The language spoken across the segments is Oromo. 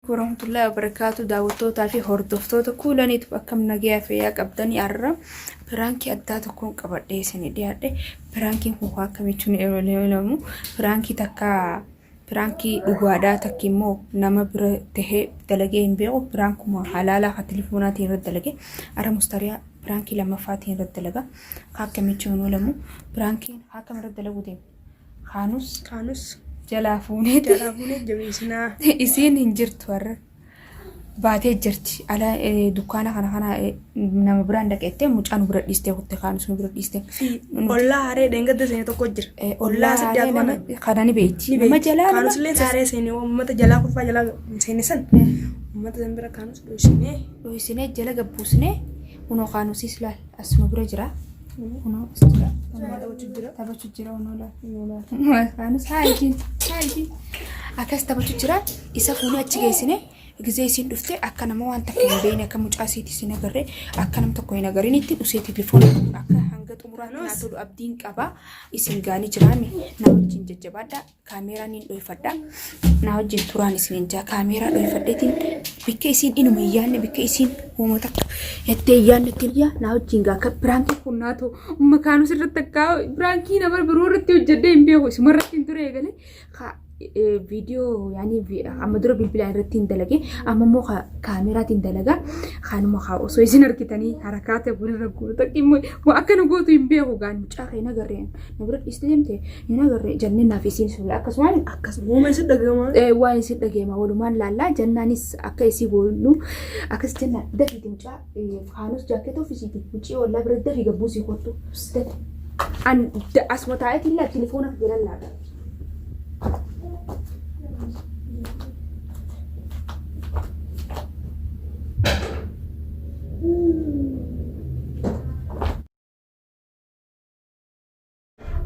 warahmatullahi wabarakatuh daawwattoota fi hordoftoota Kulaniitu akkam nagaa fayyaa qabdanii arra piraankii addaa tokkoon qabadhee isin dhiyaadhe piraankiin kun akkamichuun eegamu piraankii takka piraankii dhugaadhaa takki immoo nama bira tahee dalagee hin beeku piraankuma halaalaa ka telefoonaatiin irratti dalage ara mustariyaa piraankii lammaffaatiin irratti dalaga akkamichuun eegamu piraankiin akkam irratti dalagu deema kanus Jalafuune jabeessinaa isiin hin jirtu warra baatee jirti ala dukkaana kana nama biraan dhaqettee mucaan bira dhiistee kutte kanus bira dhiistee ollaa haree dengedda seenee tokko jira ollaa sadii kanani beeyti nama jalaa kanus leen haree seenee uummata jalaa kurfaa jalaa seenee san uummata san bira kanus dho'isinee jala gabbuusnee kunoo kanusis laal asuma bira jira kunoo asuma taphachuu jira kunoo kanus haayiti akkas taphachuu jira isa fuunee achi geessine ጊዜ ሲን ዱፍቴ አከነማ ዋን ተከኝ በእኔ ከሙጫሲቲ ሲነገረ አከነም ተኮይ ነገሪኒቲ ዱሴቲ ቴሌፎን አከ አንገጡ ሙራና ናቱ አብዲን ቀባ ኢሲንጋኒ ጅራሚ ናውጂን ጀጀባዳ ካሜራኒ ዶይፈዳ ናውጂን ቱራን ኢሲንጃ ካሜራ ዶይፈዴቲን ቢከ ኢሲን ኢኑም ያነ ቢከ ኢሲን ሆሞታ የቴ ያነ ትልያ ናውጂን ጋ ከፕራንክ ኩናቶ መካኑ ስለተካ ፕራንኪ ነበር ብሩርት ወጀደ ኢምቤ ሆስ መረቲን ዱረ ይገለ ቪዲዮ ያኒ አመድሮ ቢልቢላ ረቲን ደለገ አመሞ ካሜራቲን ደለጋ ካንሞ ኦሶ ይዝነርኪተኒ ሐረካተ ጉረጉ ተቂሞ ወአከነ ጎቱ ይምቤሁ ጋን ጫኸ ነገረን ነብረ ኢስቴምቴ ነገረ ጀነና ፊሲን ሱላ አከስዋን አከስ ሞመስ ደገማ ዋይ ሲደገማ ወሉማን ላላ ጀናኒስ አከይሲ ጎሉ አከስቴና ደፊትንጫ ካኑስ ጃኬቶ ፊሲቲ ውጪ ወላ ብረደፍ ይገቡሲ ኮቱ ስተ አን አስመታይት ይላ ቴሌፎና ገለላ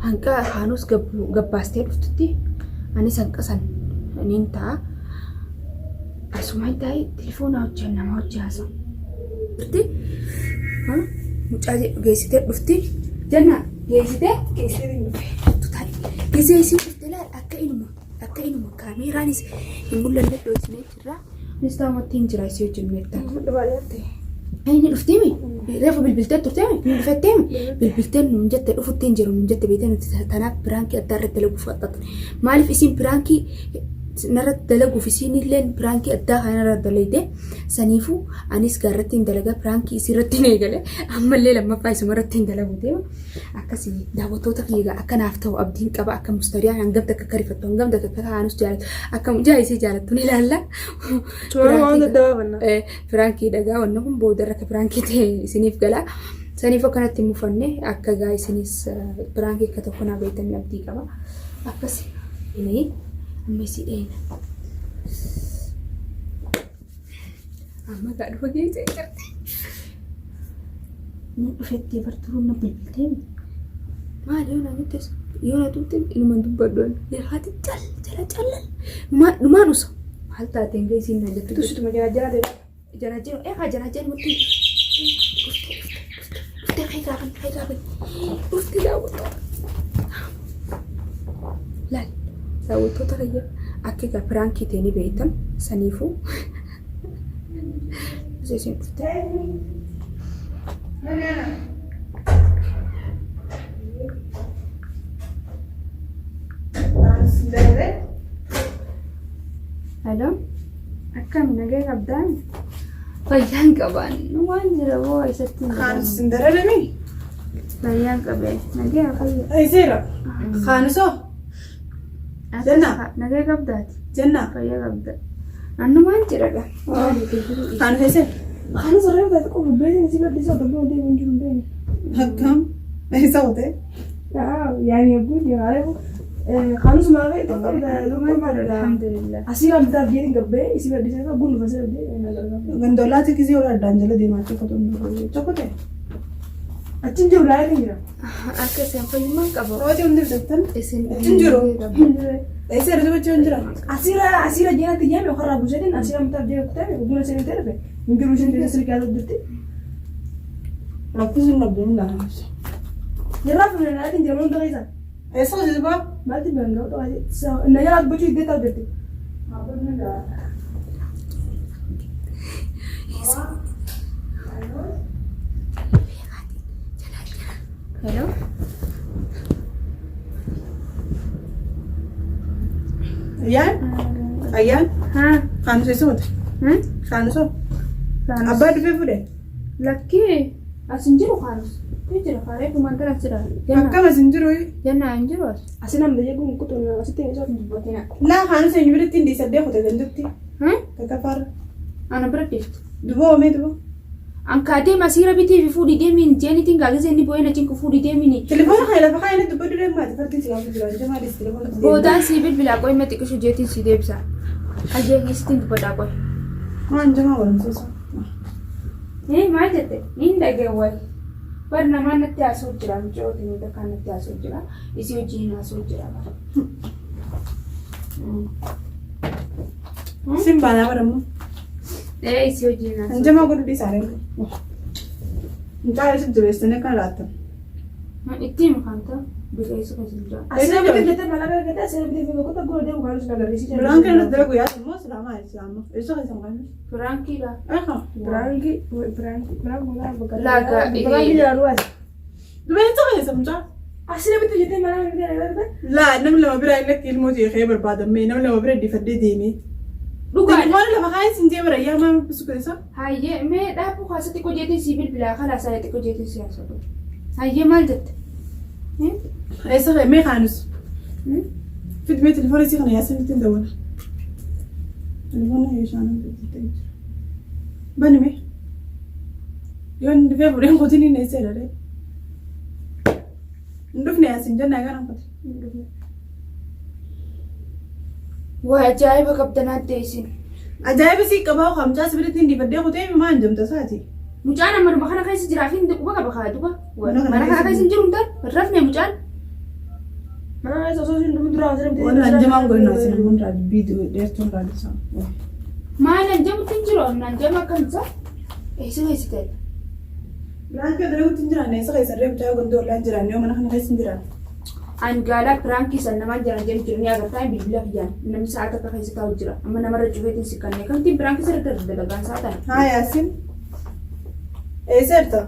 Angka kanus gabbaastee dhuftutti anis hanqasan aniin ta'a asumaan taa'ee telefoonaa hojjaan nama hojjaasa dhufti mucaa geessitee dhufti jennaan geessitee gisee isiin dhufte laal akka inuma kaameeraanis hin mul'anne dho'isinee jirra anis taa'umatti hin jira isii wajjin meeqtaa Ini dhuftimi reefu bilbiltee turtemi bilbilteemi bilbilteen nun jette dhufuttiin jiru nun jette beekteen nuti tanaaf piraankii adda irratti dalaguuf fudhatan maaliif isiin piraankii narratti dalaguuf isiin illee piraankii addaa kana irratti dalagde saniifu anis gaarratti hin dalaga piraankii isirratti hin eegale ammallee lammaffaa isuma irratti hin dalagu deema akkasii daawwattoota fiigaa akka naaf ta'u abdiin qaba akka mustariyaan hangamta akka karifattu hangamta akka kaanus jaalatu akka mujaa isii jaalattu ni ilaalla piraankii dhagaa wannan kun boodarra akka piraankii ta'e isiniif gala saniif akkanatti mufanne akka gaa isinis piraankii akka tokko naa beektan abdii qaba akkasii inni Messi dheena amma gaadhu fageessee jirti ni dhufettee barturuun na bilbilteemi maali yoo namittis yoo na tuutte inuman dubbaddoon yerhaati jala dhumaan usa maal taateen geessiin na jettu tusituma jaraajara jaraajara mutti dhuftee fayyadaman dhuftee daawwattoota laal daawwattoota kayya akka piraankii ta'anii beektan saniifuu isin dhufte Halo akkam nagaa qabdaan fayyaan qaban waan jira boo isatti kanus sindaradami fayyaan qabee nagaa fayya ayseera kanusoo Jenna nagaa qabdaati jenna fayyaa qabda annumaan jedhaga kan fese kanus reebda ko beeni si gaddi so dobo de munjun beeni hakkam aysa hote yani gudi hare kanus maave to qabda alhamdulillah asira bida biyerin gabbe isi gaddi sa gulu fase de gandolati kisi ora danjale de maate ko to chokote achin jiru laayee jira akka seenfayyimaan qabu rooti hundi fudhattan achin jiru eessa irratti bachee hin jira asira jeenatti jeeme okarraa buuseetiin asira mutaaf jee kutame guna seenin ta'e dhufe hingiru isheen keessa silkii haala hojjetti rakkoo sun qabdu hin laala jirraa fuudhee laatiin jiru hundi keessa eessa hojjetu baa maalti beekan ga'u na jala bachuu hiddeetaa hojjetti Ayaan. Haa. Kanus eessa oote? Kanusoo. Kanus. Abbaa dhufee fuudhe. Lakkii as hin jiru kanus. Ni jira kaaree kumaan kana as jira. Akkamas hin jiru. Jennaa hin jiru as. Asi namni jechuun kutuun asitti hin isaaf dubbatina. Laa kanus eenyu biratti hin dhiisadee kute gandutti. Takkafaara. Ana bira deemtu. Duboo oomee duboo. Ankaatee masiira bitee fi fuudhii deemiin jeenitiin gaagisa inni boo'ee na cinku fuudhii deemiin. Telefoona kana lafa kaayanii dubbaduu deemaati fardiin si gaafa jiran jamaa deessi telefoona. Boodaan si bilbilaa qoy mati qishu jeetiin si deebisa. Ajee keessattiin dubbadhaa qoy. Waan jamaa walamsiisa. Maal jette? Niin dhaggeewwal. Bar namaan natti haasoo jira micooti ni bakka natti haasoo jira. Isii wajjin haasoo jira. Simbaanaa baramu. Isii wajjin haasoo. Jamaa godhu dhiisaanii. Mucaa isa jabeessanii kan laatan. Ittiin makaanta biqeessu kan jira. Asirra bitee jettee malaaka gataa asirra bitee fi boqota gurra deemu kan nuti agarsiisaa. Biraan kan nuti dalagu yaadu immoo islaamaa islaamaa. Eessa kan isaan qabu? Firaankiidha. Firaanki. Laaga. Firaanki jedhamu waati. Dubeessa kan isa mucaa. Asirra bitee jettee malaaka gataa. Laa namni lama biraa illee ilmoo ta'ee barbaadamee namni lama bira difadee deemee. Dhugaa. Waan lafa kaayee siin jee bara yaa maama bisu keessa. Hayyee mee dhaabuu kaasatti qojeetiin si bilbilaa kana isaatti qojeetiin si haasa'u. Hayyee maal jette? Eessa ka'e mee kaanus. Fidmee telefoona isii kana yaasan ittiin dawwala. Telefoona yeeshaan ta'e jira. Bani mee. Yoo inni dhufee fuudhee kootiin inni eessa jedhadee. Hin dhufne yaasin jennaa gara hanqate. Waa ajaa'iba qabdanaatti isin. Ajaa'iba sii qabaa kamchaa sibiratti hin difadhee kutee maa hin jamta isaati. Mucaan amma kana keessa jiraa fi quba qaba kaa duba. Mana kana keessa hin jiru hin taane rafne mucaan. Mana keessa osoo hin dhufu duraa asirra bitee. Waan anjamaan godhina asirra namoonni biiduu dheertuun raadisaa. Maal anjamutti hin jiru anjama akkamisa? Eessa keessa ta'e? Biraanki odareegutti hin jiraan eessa keessa reefu ta'ee gondoo ollaan jiraan yoo mana kana keessa hin jiraan. Angala pranki san naman jalan jadi jirni agar tayo bibila kiyan nam saat ka kasi tao jira amma namara juvetin si kanne kan ti pranki sir ter dalagan saatan ha yasin certo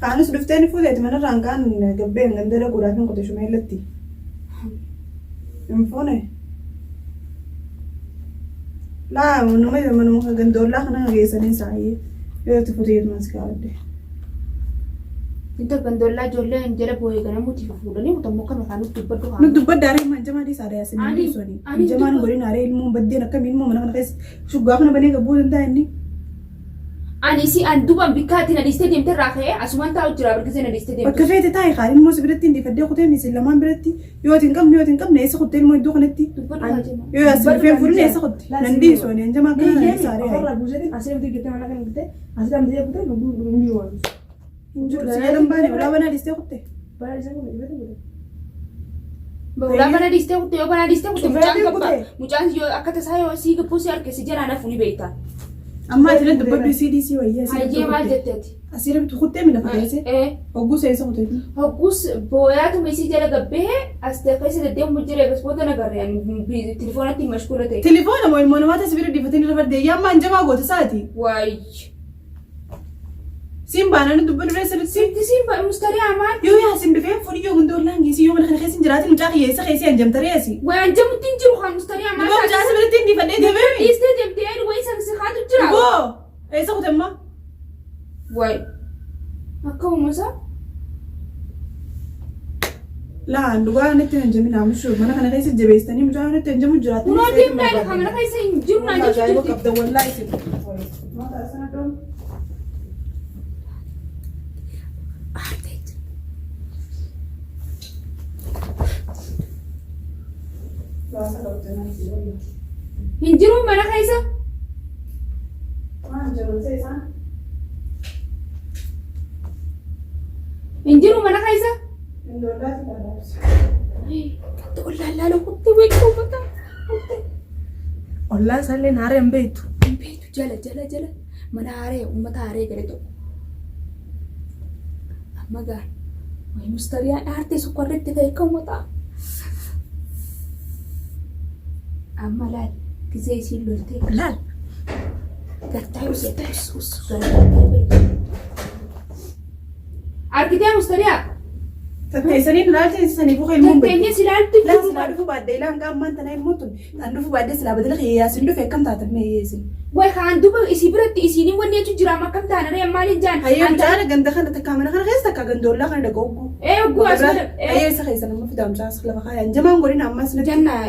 kanus dufteni fudet mana rangan gabbe ngandara gurafin ko teshume latti infone la nume manu gandolla kana geesani sai yo ti fudet maskade Inta gandolla jolle njere boye kana muti fuudhani mutammo kana kan dubbaddu haa. Nu dubbadda are man jama di sada yasin ni soni. Jaman godin are ilmu badde nakka ilmu mana kana kes shugga kana bane gabu danda inni. Ani si an duban bikati na di stadium terra khaye asuman ta ujra barkase na di stadium. Bakka feete taay khari ilmu sibiratti indi fadde khutee misil lamaan biratti yoo tin qabne esa khutte ilmu iddu kanatti. Dubbaddu haa jema. Yoo yasin fe furne esa khutte. Nandi soni jama kana sare. Korra buusati asirra bitee gitte mana kana gitte asirra bitee gitte nuyi waan. Injur siyadan bane wala bana diste khutte. Bara isa kun ibete gitte. Bawla bana di stadium yo bana di stadium mucaan yo akkata saa yo si gabu si arke si jara na funi beita. Amma tire dubbaddu CDC wayya. Hayyee maal jetteeti? Asirra bitu khutte mina fageesse. Oggus esa khutte. Oggus booyaatu misi jala gabbee as ta'e keessa deddeemu jira gaspoota nagarreen telefoonatti mashkuula ta'e. Telefoona moo ilmoo namaata sibira difatanii rafadde yamma anjamaa goota saati. Waay. Simba nani dubbaddu reessa Simba mustari amaan. Yoo yaasin dhufee fuudhii yoo gundoo laangeessi yoo mana kana keessa hin jiraatin mucaa kiyyeessa keessi anjamtareesi. Waa anjamutti hin jiru kan mustari amaan. Yoo mucaa sibirratti hin difadhee deemee. Dhiistee deemtee waa isa haatu jira. Boo eessa kutemma. Waay. Akka uumasa. Laan dhugaa natti hin jamin aamushu mana kana keessa jabeessanii mucaa natti hin jamu jiraatan. Kunoo deemnaa kan mana keessa hin jiru naa jechuudha. Ajaa'iba qabda wallaahi isin. Mata sana dhoom. Hinjiru mana keessa. Hinjiru mana keessa. Ollaa kutti beeku mata. Ollaa sallee naare hin beektu. Hin beektu jala mana haaree uummata haaree gale tokko. Amma gaar wayi mustariyaa aartee sukkarreetti ta'e kan uummata. Amma laal gisee isiin loltee laal gartaa yoo seetaa yesuus argitee mustariyaa تتسنين لا تنسني فوق المنبر تنتني سلالتي لا سلالتي بعد إيلان قام ما أنت نايم موتون تندو بعد سلا بدل خيا سندو في كم تعتر ميزن وخان دوبا إسيبرت إسيني وني تجرا ما كم تانا ريا مالي جان هيا مجانا جندا خنا تكامنا خنا خيس تكا جندولا خنا دقوقو إيه وقو أسمع هيا سخيس أنا ما في دام جاس خلا بخايا جماعة قولين أما سنة جنة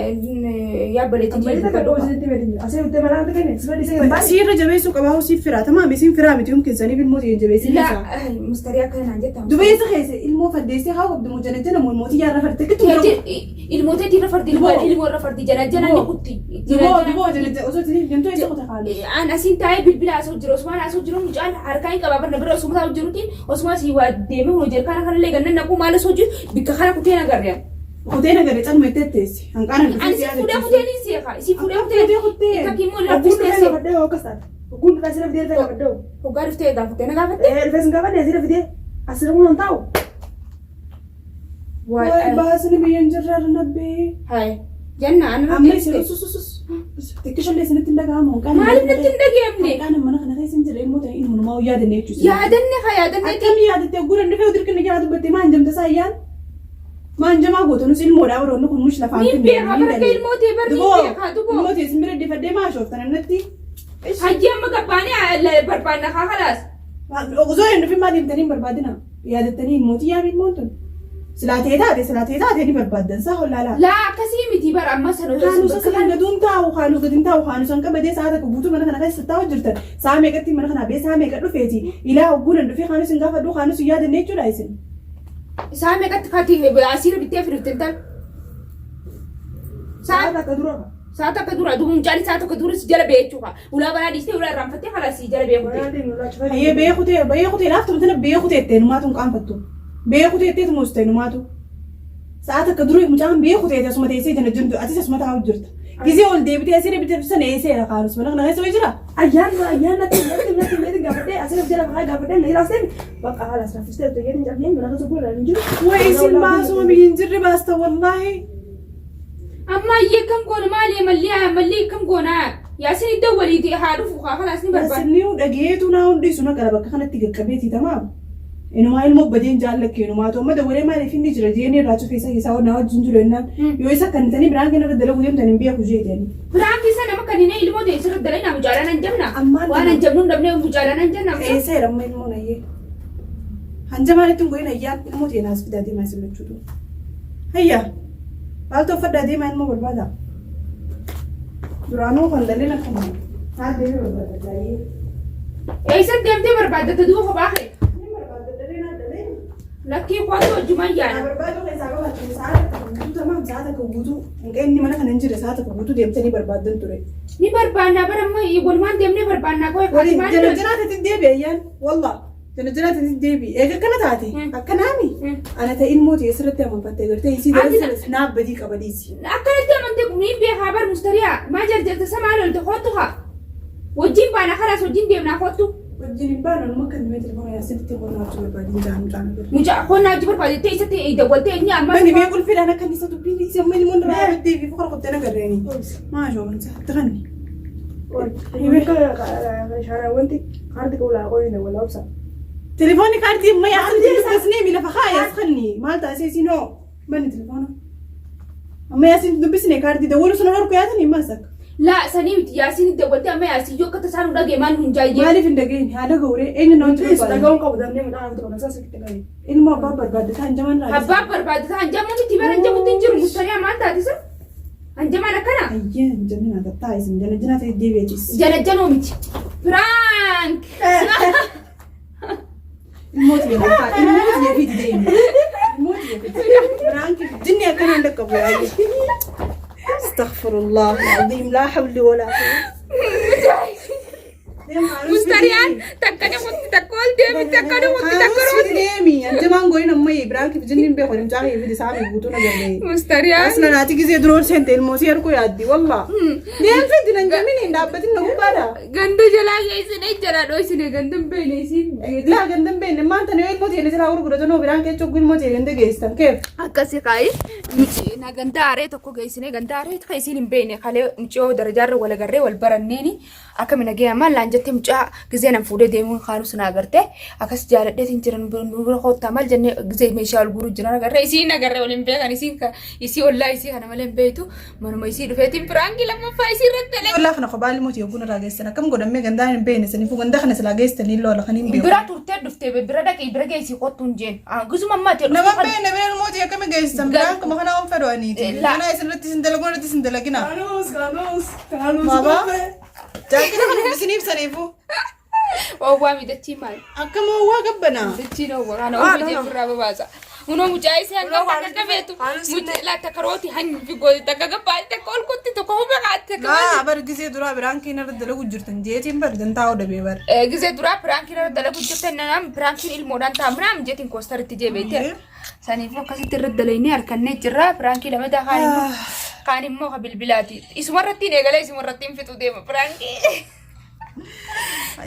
يا بلي أما إذا كان دوز أنت بدين أسير أنت مرات كني سبب دي سير سير جبيسو كباهو سيفرا تمام بيسين فرا متيوم كنساني بالموت ينجبيسي لا مستريا كان عندي تام دبي سخيس المو فديسي هاو بدو مجنتنا مو الموت يا رفرت كتو الموت دي رفرت المو رفرت جنة جنة كنتي دبو جنت أوزت لي جنتو يسقط خالص أنا سنتاي بالبلا أسوجر عثمان أسوجر مجال حركاين كبابر نبرة عثمان أسوجرتي عثمان سيوا ديمه ونجر كان خلنا لقنا نكو مال أسوجر بكخارا كتير نقرأ كتير نقرأ أنا متتسي أنا سيفودا كتير نسيها سيفودا كتير كيمو لا أقول بيستسي لك بدو كسر أقول لك أسير بدي أرجع بدو هو عارف تيجي دافع أنا قافت الفيس نقابل أسير بدي أسير أقول نتاو واي باسني بينجر نبي هاي جنة أنا أمي سوس تكشف لي سنة تندقامون كان ما لم تندقي أمني كان من خنا خيس نجر الموت إنه من ما وياد النيتشوس يا دني خيا دني كم ياد تقول إنه في ودرك إنه جاد بدي ما عندهم تسايان ما عندهم أقول تنو سيل مورا ورا نكون مش لفان مين بيها خبرك الموت يبر مين بيها دبو الموت يسمير دي فدي ما شفت أنا نتي هجي أما قباني على بربانا خلاص أغزوي إنه في ما دي تاني بربادنا ياد التاني الموت يا بيت موتون سلاتي هذه بربادن صح ولا لا لا كسيمي تبر أما سنو خانوس سكان دون تاو خانوس قدين تاو خانوس أنك بدي ساعة كبوتو من خنا خيس تاو جرت ساعة ميكتي من خنا بس ساعة ميكتلو فيتي إلى أقول إنه في خانوس إنك فدو خانوس ياد النيتشو لايسن سامي قد كاتي بأسير بتفرق تنتال ساعة كدورة ساعة كدورة دوم جالي ساعة كدورة سجل بيتشوها ولا بلا ديستي ولا رامفتي خلاص سجل بيتشوها هي بيخوتي لافتو مثلا بيخوتي التنماتو كان فتو بيخوتي التنماتو ساعة كدورة مجان بيخوتي تسمى تيسي جنجندو أتيس اسمها تعود جرت كذي أول دي بتأثير بتفسنا يسير خالص من خنا هسوي جرا أيام نتي قابلتي أسير بدي أنا قابلتي اللي راسين بقى خلاص ما فيش تيجي نجيب من هذا سبوع نجيب ويسي الماسو بينجر بس والله أما يكم قون مالي كم قونا ياسين الدولي دي حارف خلاص بس نبربر النيو دقيتو ناون دي سونا قلبك خنا تيجي كبيتي تمام إنه ما يلمو بدين جالك إنه ما توما دوري ما لفين نجرا جيني راتو فيسا يساو ناو جنجلو إنن يويسا كان تاني برانك إنه قدلو وديم تاني بيا كوجي تاني برانكي سنة ما كان هنا يلمو دي سر دلنا مجارانا نجمنا أما وانا نجمنون دبنا مجارانا نجمنا إيه سير أما يلمو نيه هنجماني تنقوين هيا يلمو تيناس في دادي ما يسلو تشودو هيا بالتو فدا دي ما يلمو بالبادا درانو خندلنا كمان هذا دي بالبادا إيسا ديمتي بربادة تدوه خباخي لكي قواتو جمعيانا بربادو خي ساقا باتو ساعة تمام ساعة كبوتو إنك mana kan anjir saat aku butuh dia mencari berbadan tuh. Ni berbana berapa ibu man dia ni berbana kau kasih mana? Jangan tadi dia biayan, wallah. Jangan tadi dia bi. Kan tadi, akan kami. Anak tadi ilmu dia serat dia mampat terus isi dia snap badi kabadi isi. Akan dia mantu ni biar kabar mustaria. Majar jadi sama lalu tu hot tu ha. Wajib bana karas wajib dia nak hot tu. Wajib bana makan dia telepon ya serat dia nak coba badi jangan. Muja kau nak coba badi tu isa tu ida buat tu ni amma. Bani biar kul fira anak kan isa tu pilih siapa ni mun rahat dia bi fukar kau tenang kerja ni. Masya Allah, terani. يمكن شهر وانتي عندك ولا قولي ولا أبصر تليفوني كارتي ما يعطيني بس نيمي لفخايا اسخني مالتا اساسي نو بني تليفونه اما ياسين دبسني كارتي دولو سنور كياتني ماسك لا سنيم ياسين دولتي اما ياسين جو كتسانو دغه مان هنجاي مالي في دغين هذا غوري اين نو تريس دغون قبض نيم دا عندك ولا اساس كتغني المو بابر بعد كان زمان راي حباب برباد كان جمو تبر جمو تنجر مستريا ما انت تسر انجما لكنا ايين جميل هذا تايس من جنات دي بيجيس جنجنو ميت فرانك الموت يا بابا الموت يا في دين الموت يا في فرانك الدنيا كان عندك ابو علي استغفر الله العظيم لا حول ولا قوه مستريان تكني مت تقول دي تكني مت تكرو ديمي انت ما نقول لما يبرانك بجنين بيخون جاي في سامي بوتونا جنبي مستريان اصلا ناتي كزي درور سنت الموسير كو يادي والله ديم في دين جمين دابتين نغو بادا غند جلا يسني جلا دو سني غندم بينيسين لا غندم بين ما انت نوي موتي اللي سلا ورغو دنو برانك تشوغ موتي غند جيستم كيف akkasi kai na gandaare tokko geessine gandaare kaisiin hin beekne kalee mucoo darajaarra wal agarree wal baranneen akka mina gee amma laanjatti mucaa gizee nan fuudhee deemuun kaanus na agarte akkas jaaladheetiin jiran bira hoottaa maal jennee gizee meeshaa ol guuruu jiran agarre isiin agarre waliin beekan isii ollaa isii kana malee hin beektu manuma isii dhufeetiin piraangii lammaffaa isii irratti dhalee. Wallaahi kana qobaali mootii yoo buna raageessan akkam godhamee gandaan hin beekne saniifuu ganda kana silaa geessanii loola kan hin beeku. Bira turtee dhuftee bira dhaqee bira geessii qottuun jeen gizuma ammaa ta'e. Nama beekne bira mootii akkami geessisan biraan kuma kana on fedhaniiti. Kana isinirratti sin dalaguun irratti sin dalagina. Kanus. Baba. Jaakina kan isiniif saniifuu. Owwaa midachii maal? Akkam owwaa gabbana. Midachii owwaa kana owwaa jee birraa babaasa. Uno mucaa isii hanga akka beetu mucaa laata karooti hanyi fi gooti takka gabbaati takka ol kutti tokko humna qaatti takka. Bar gisee duraa biraan kiin irra dalagu jirtan jeetiin bar gantaa oda beebar. Gisee duraa biraan kiin irra dalagu jirtan nam biraan kiin ilmoodhaan taa'amnaam jeetiin koostaritti jeebeete. Saniifuu akkasitti irra dalaynee harkannee jirra biraan kiin lama daa kaan immoo ka bilbilaati. Isumarratti eegalee isumarratti hin fixu deema biraan kiin.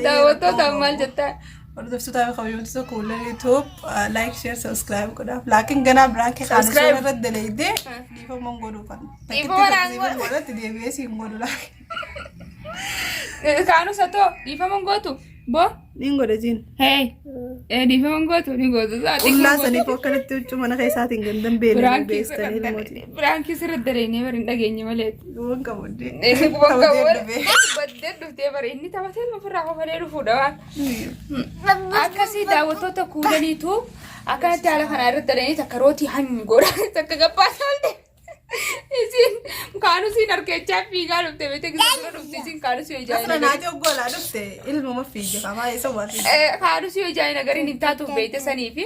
Daawwattoota maal jettaa? Hordoftoota qabiyyootii Kulanin YouTube like share subscribe godhaaf laakiin ganaa biraan kee kaanus irra dalaydee dhiifama godhuu kan. Dhiifama godhatti deebi'ee siin godhu laakiin. Kaanus haa ta'u dhiifama gootu boo. Niin godhatiin. Hey dhiifama gootu ni gootu. Ullaa saniif akkanatti huccuu mana keessaatiin gandan beelanii beestanii ilmooti. Biraan keessa irra dalaynee bari hin dhageenye malee. Guban qabuddee. Guban qabuddee. Baddee dhuftee bari inni taphatee ofirraa kofalee dhufuudha waan. Akkasii daawwattoota Kulaniitu akkanatti haala kana irra dalaynee takka rootii hanyi godhaa takka gabbaasa oolte. Isin kaanusiin harkachaa fiigaa dhufte beekte gisa dhufte isin kaanusii yoo jaayina. Asirra naati oggolaa dhufte ilmuma fiige kamaa isa waan. Kaanusii yoo jaayina gariin hin taatuuf beekte saniifi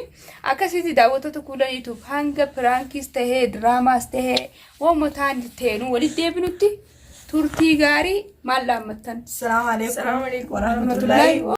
akkasitti daawwattoota Kulaniitu hanga piraankiis tahee diraamaas tahee wammataan teenuu walitti deebinutti turtii gaarii maal dhaammattan. Salaamu alaikum warahmatullahi.